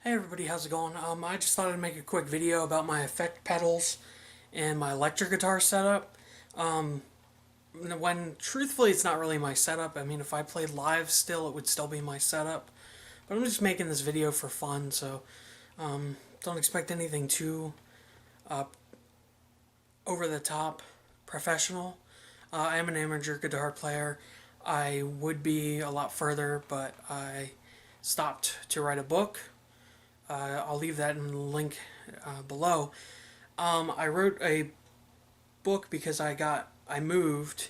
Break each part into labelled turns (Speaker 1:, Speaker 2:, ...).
Speaker 1: Hey everybody, how's it going? I just thought I'd make a quick video about my effect pedals and my electric guitar setup. When truthfully it's not really my setup. I mean, if I played live still, it would still be my setup. But I'm just making this video for fun, so don't expect anything too over the top professional. I am an amateur guitar player. I would be a lot further, but I stopped to write a book. I'll leave that in the link below. I wrote a book because I moved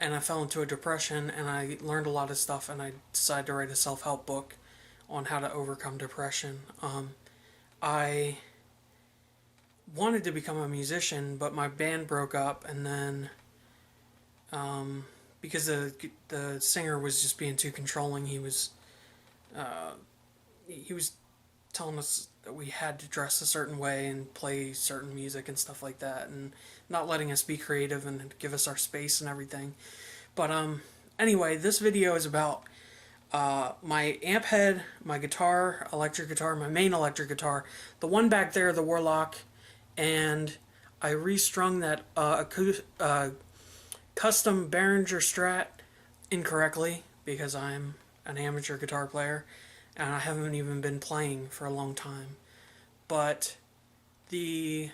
Speaker 1: and I fell into a depression, and I learned a lot of stuff, and I decided to write a self-help book on how to overcome depression. I wanted to become a musician, but my band broke up, and then because the singer was just being too controlling, he was telling us that we had to dress a certain way and play certain music and stuff like that, and not letting us be creative and give us our space and everything. But anyway, this video is about my amp head, my guitar, electric guitar, my main electric guitar, the one back there, the Warlock, and I restrung that custom Behringer Strat incorrectly because I'm an amateur guitar player and I haven't even been playing for a long time. But the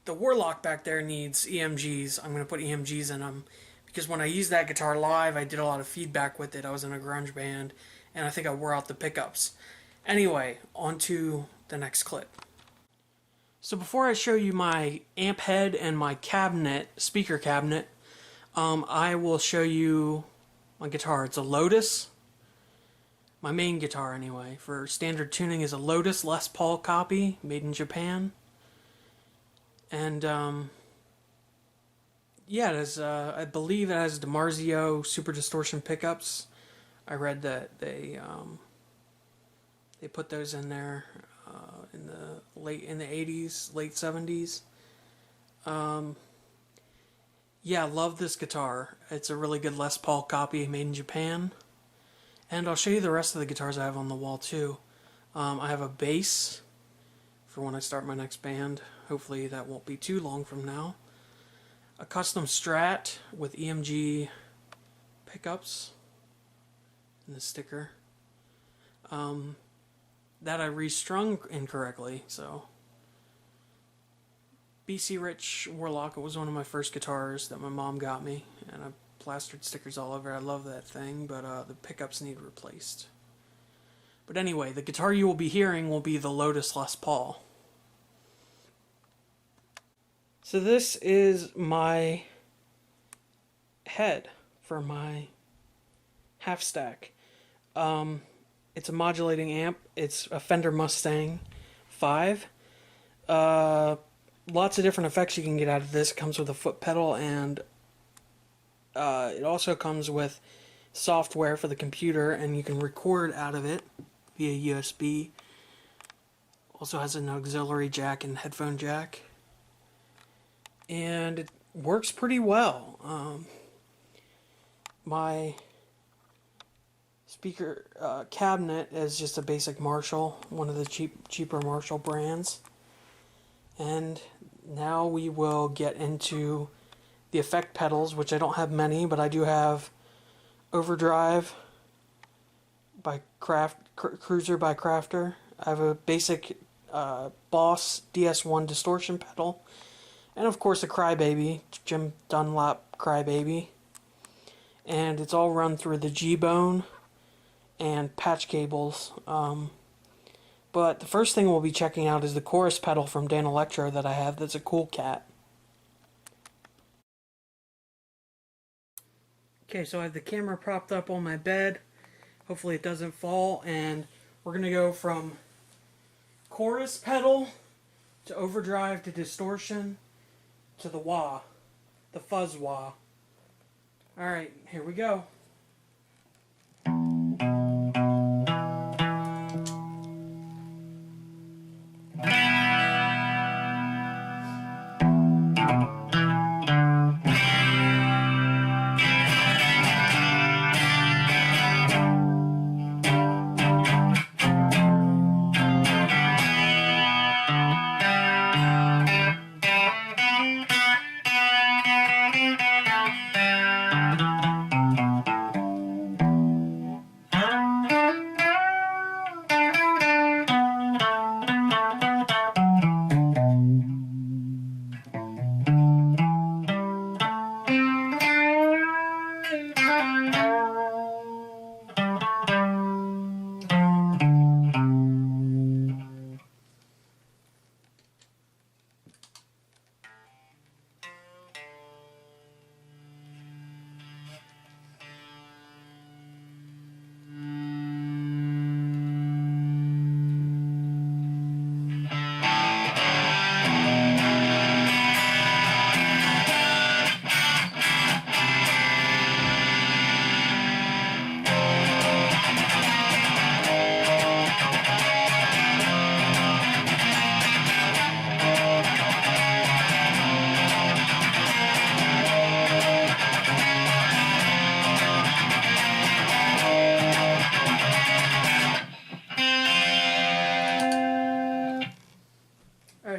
Speaker 1: Warlock back there needs EMGs. I'm going to put EMGs in them because when I used that guitar live, I did a lot of feedback with it. I was in a grunge band, and I think I wore out the pickups. Anyway, on to the next clip. So before I show you my amp head and my cabinet, speaker cabinet, I will show you my guitar. It's a Lotus. My main guitar, anyway, for standard tuning is a Lotus Les Paul copy, made in Japan. And, yeah, it has, I believe it has DiMarzio Super Distortion pickups. I read that they put those in there in the 80s, late 70s. Yeah, love this guitar. It's a really good Les Paul copy, made in Japan. And I'll show you the rest of the guitars I have on the wall too. I have a bass for when I start my next band. Hopefully that won't be too long from now. A custom Strat with EMG pickups and the sticker. That I restrung incorrectly, so. BC Rich Warlock, it was one of my first guitars that my mom got me, and I plastered stickers all over. I love that thing, but the pickups need replaced. But anyway, the guitar you will be hearing will be the Lotus Les Paul. So this is my head for my half stack. It's a modulating amp. It's a Fender Mustang 5. Lots of different effects you can get out of this. It comes with a foot pedal, and it also comes with software for the computer, and you can record out of it via USB. Also has an auxiliary jack and headphone jack. And it works pretty well. My speaker cabinet is just a basic Marshall, one of the cheaper Marshall brands. And now we will get into the effect pedals, which I don't have many, but I do have Overdrive by Cruiser by Crafter. I have a basic Boss DS1 distortion pedal, and of course a Crybaby, Jim Dunlop Crybaby. And it's all run through the G-Bone and patch cables. But the first thing we'll be checking out is the chorus pedal from Danelectro that I have. That's a Cool Cat. Okay, so I have the camera propped up on my bed. Hopefully it doesn't fall. And we're going to go from chorus pedal to overdrive to distortion to the wah, the fuzz wah. Alright, here we go.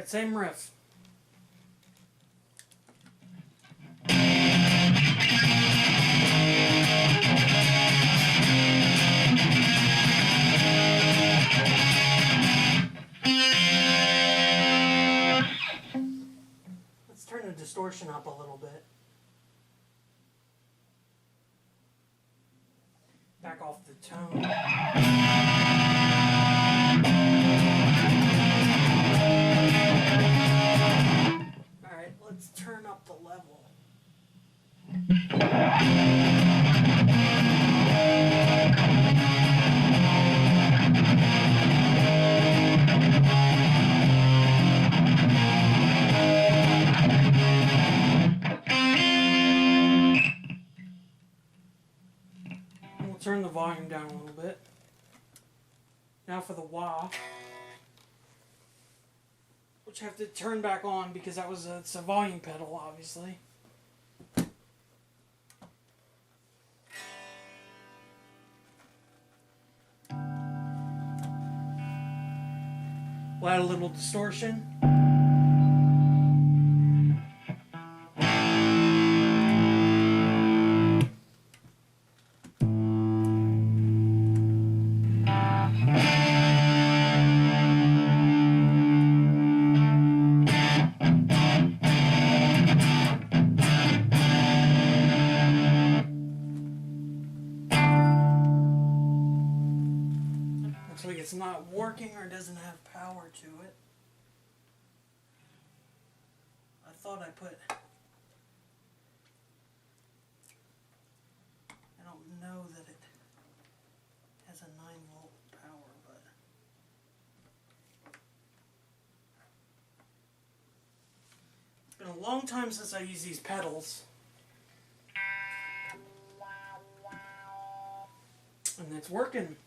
Speaker 1: Alright, same riff. Let's turn the distortion up a little bit. Back off the tone. Alright, let's turn up the level. Turn the volume down a little bit. Now for the wah, which I have to turn back on because it's a volume pedal, obviously. We'll add a little distortion. Like it's not working or doesn't have power to it. I thought I put... I don't know that it has a 9-volt power, but... It's been a long time since I used these pedals. And it's working.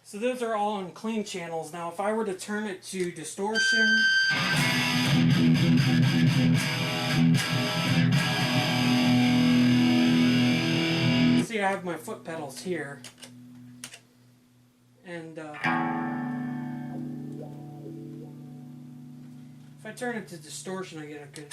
Speaker 1: So those are all on clean channels. Now if I were to turn it to distortion, see I have my foot pedals here, and if I turn it to distortion I get a good...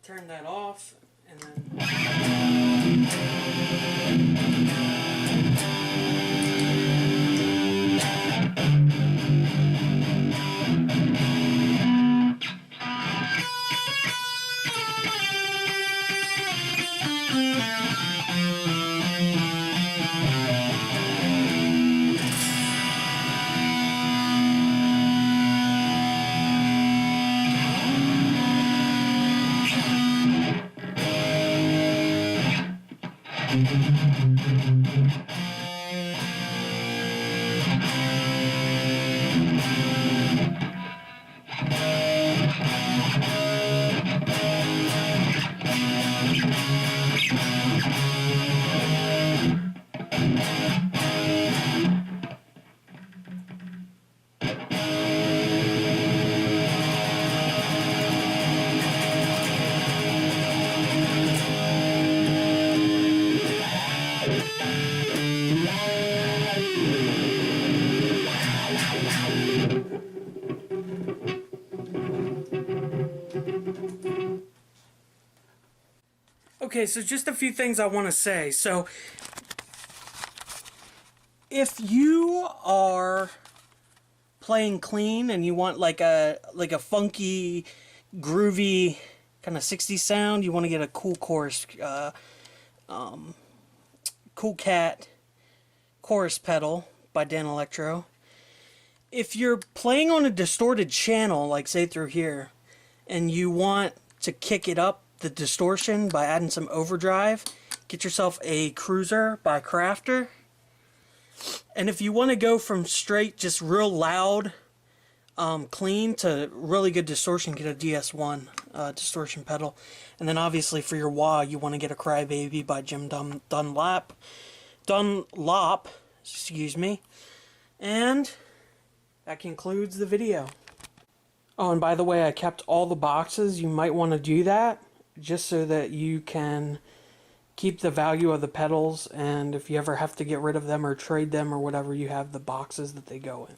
Speaker 1: Turn that off, and then... Okay, so just a few things I want to say. So, if you are playing clean and you want like a funky, groovy kind of 60s sound, you want to get a cool chorus, Cool Cat chorus pedal by Danelectro. If you're playing on a distorted channel, like say through here, and you want to kick it up the distortion by adding some overdrive, get yourself a Cruiser by Crafter. And if you want to go from straight, just real loud, clean to really good distortion, get a DS1 distortion pedal. And then obviously for your wah, you want to get a Crybaby by Dunlop, excuse me. And that concludes the video. Oh, and by the way, I kept all the boxes. You might want to do that just so that you can keep the value of the pedals, and if you ever have to get rid of them or trade them or whatever, you have the boxes that they go in.